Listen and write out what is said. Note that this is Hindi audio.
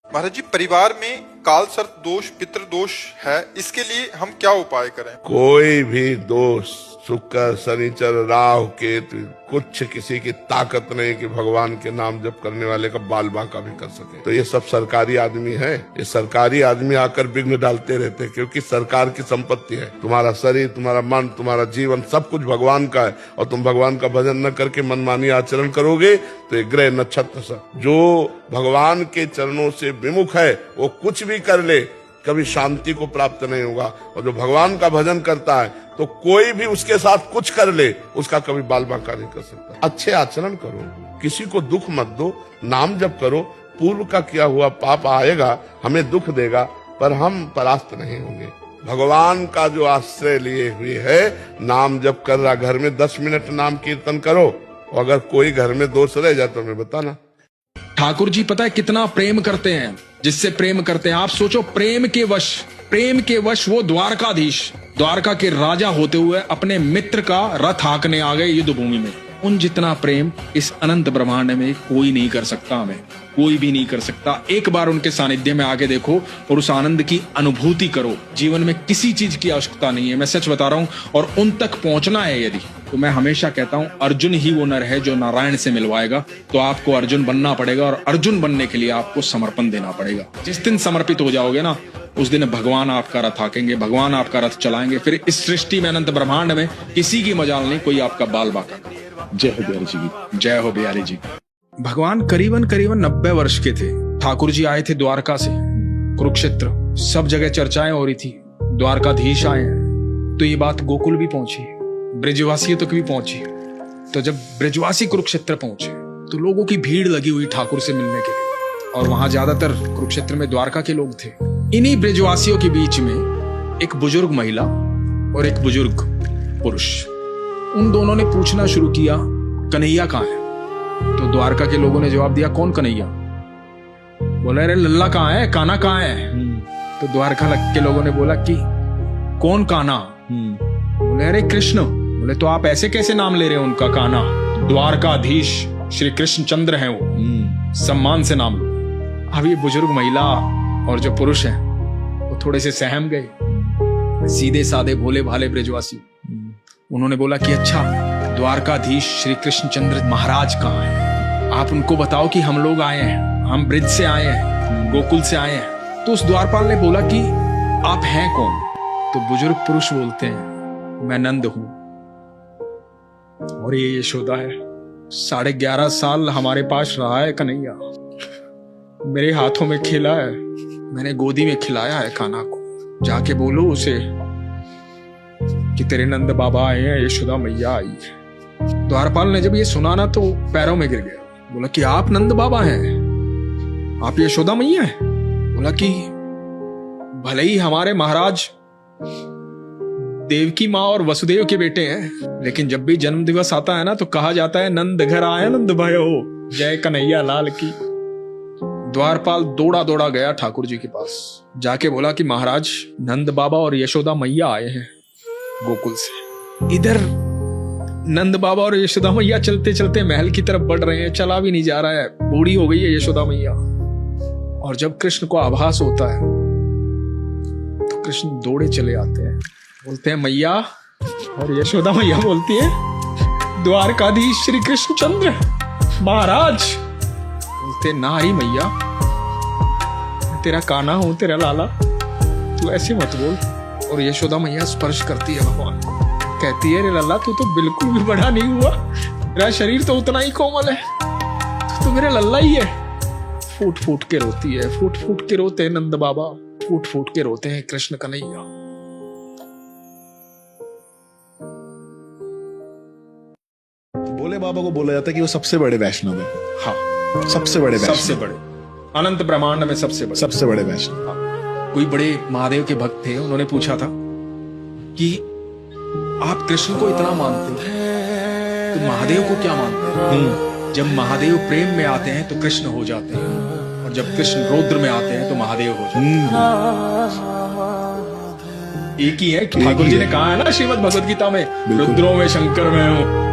महाराज जी, परिवार में काल सर्प दोष, पितृ दोष है, इसके लिए हम क्या उपाय करें? कोई भी दोष, शुक्र, शनिचर, राहु, केतु, कुछ किसी की ताकत नहीं कि भगवान के नाम जप करने वाले का बाल बांका भी कर सके। तो ये सब सरकारी आदमी है, ये सरकारी आदमी आकर विघ्न डालते रहते हैं, क्योंकि सरकार की संपत्ति है। तुम्हारा शरीर, तुम्हारा मन, तुम्हारा जीवन, सब कुछ भगवान का है, और तुम भगवान का भजन न करके मनमानी आचरण करोगे तो ये ग्रह नक्षत्र सब जो भगवान के चरणों से विमुख है वो कुछ भी कर ले, कभी शांति को प्राप्त नहीं होगा। और जो भगवान का भजन करता है तो कोई भी उसके साथ कुछ कर ले, उसका कभी बाल बांका नहीं कर सकता। अच्छे आचरण करो, किसी को दुख मत दो, नाम जप करो। पूर्व का किया हुआ पाप आएगा, हमें दुख देगा, पर हम परास्त नहीं होंगे। भगवान का जो आश्रय लिए हुए है, नाम जप कर रहा, घर में 10 मिनट नाम कीर्तन करो, और अगर कोई घर में दोष रह जाए तो हमें बताना। ठाकुर जी पता है कितना प्रेम करते हैं, जिससे प्रेम करते हैं। आप सोचो, प्रेम के वश वो द्वारका के राजा होते हुए अपने मित्र का रथ हाँकने आ गए युद्ध भूमि में। उन जितना प्रेम इस अनंत ब्रह्मांड में कोई नहीं कर सकता, हमें कोई भी नहीं कर सकता। एक बार उनके सानिध्य में आके देखो और उस आनंद की अनुभूति करो। जीवन में किसी चीज की आवश्यकता नहीं है, मैं सच बता रहा हूं। और उन तक पहुंचना है यदि, तो मैं हमेशा कहता हूं, अर्जुन ही वो नर है जो नारायण से मिलवाएगा। तो आपको अर्जुन बनना पड़ेगा, और अर्जुन बनने के लिए आपको समर्पण देना पड़ेगा। जिस दिन समर्पित हो जाओगे ना, उस दिन भगवान आपका रथ हाँकेंगे, भगवान आपका रथ चलाएंगे। फिर इस सृष्टि में, अनंत ब्रह्मांड में किसी की मजाल नहीं, कोई आपका बाल बांका। जय हो बिहारी जी की, जय हो बिहारी जी। भगवान करीबन 90 वर्ष के थे। ठाकुर जी आए थे द्वारका से, कुरुक्षेत्र, सब जगह चर्चाएं हो रही थी, द्वारकाधीश आए हैं। तो ये बात गोकुल भी पहुंची, ब्रजवासियों तक भी पहुंची। तो जब ब्रजवासी कुरुक्षेत्र पहुंचे तो लोगों की भीड़ लगी हुई ठाकुर से मिलने के लिए, और वहां ज्यादातर कुरुक्षेत्र में द्वारका के लोग थे। इन्हीं ब्रजवासियों के बीच में एक बुजुर्ग महिला और एक बुजुर्ग पुरुष, उन दोनों ने पूछना शुरू किया, कन्हैया कहाँ है? तो द्वारका के लोगों ने जवाब दिया, कौन कन्हैया? बोला, अरे लल्ला कहाँ है, कान्हा कहाँ है? तो द्वारका के लोगों ने बोला कि कौन कान्हा? बोले, अरे कृष्ण। बोले, तो आप ऐसे कैसे नाम ले रहे हो उनका, कान्हा? द्वारकाधीश श्री कृष्ण चंद्र हैं वो, सम्मान से नाम लो। अब ये बुजुर्ग महिला और जो पुरुष है वो थोड़े से सहम गए। सीधे साधे भोले भाले ब्रजवासी, उन्होंने बोला कि अच्छा, द्वारकाधीश श्री कृष्ण चंद्र महाराज कहाँ हैं? आप उनको बताओ कि हम लोग आए हैं, हम ब्रिज से आए हैं, गोकुल से आए हैं। तो उस द्वारपाल ने बोला कि आप हैं कौन? तो बुजुर्ग पुरुष बोलते हैं, मैं नंद हूं और ये यशोदा है। 11.5 साल हमारे पास रहा है कन्हैया, मेरे हाथों में खेला है, मैंने गोदी में खिलाया है कान्हा को। जाके बोलो उसे कि तेरे नंद बाबा आए हैं, यशोदा मैया आई है। द्वारपाल ने जब ये सुना ना तो पैरों में गिर गया। बोला कि आप नंद बाबा हैं, आप यशोदा मैया हैं? बोला कि भले ही हमारे महाराज देवकी माँ और वसुदेव के बेटे हैं, लेकिन जब भी जन्म दिवस आता है ना तो कहा जाता है, नंद घर आया नंद भयो, जय कन्हैया लाल की। द्वारपाल दौड़ा दौड़ा गया ठाकुर जी के पास, जाके बोला कि महाराज, नंद बाबा और यशोदा मैया आए हैं गोकुल से। इधर नंद बाबा और यशोदा मैया चलते चलते महल की तरफ बढ़ रहे हैं, चला भी नहीं जा रहा है, बूढ़ी हो गई है यशोदा मैया। और जब कृष्ण को आभास होता है तो कृष्ण दौड़े चले आते हैं, बोलते हैं मैया, और यशोदा मैया बोलती है, द्वारकाधीश श्री कृष्ण चंद्र महाराज। बोलते, नारी मैया, मैं तेरा कान्हा हूं, तेरा लाला, तू ऐसे मत बोल। और यशोदा मैया स्पर्श करती है भगवान को, कहती है, रे लल्ला, तू तो बिल्कुल भी बड़ा नहीं हुआ, तेरा शरीर तो उतना ही कोमल है, तू तो मेरा लल्ला ही है। फूट फूट के रोती है, फूट फूट के रोते हैं नंद बाबा, फूट फूट के रोते हैं कृष्ण कन्हैया। भोले बाबा को बोला जाता है कि वो सबसे बड़े वैष्णव है। हाँ, सबसे बड़े वैष्णव, सबसे बड़े, अनंत ब्रह्मांड में सबसे बड़े वैष्णव। हाँ। कोई बड़े महादेव के भक्त थे, उन्होंने पूछा था कि आप कृष्ण को इतना मानते हैं तो महादेव को क्या मानते हैं? जब महादेव प्रेम में आते हैं तो कृष्ण हो जाते हैं, और जब कृष्ण रौद्र में आते हैं तो महादेव हो जाते हैं। एक ही है कि ठाकुर जी ने कहा है ना श्रीमद् भगवद गीता में, रुद्रों में शंकर में हूं।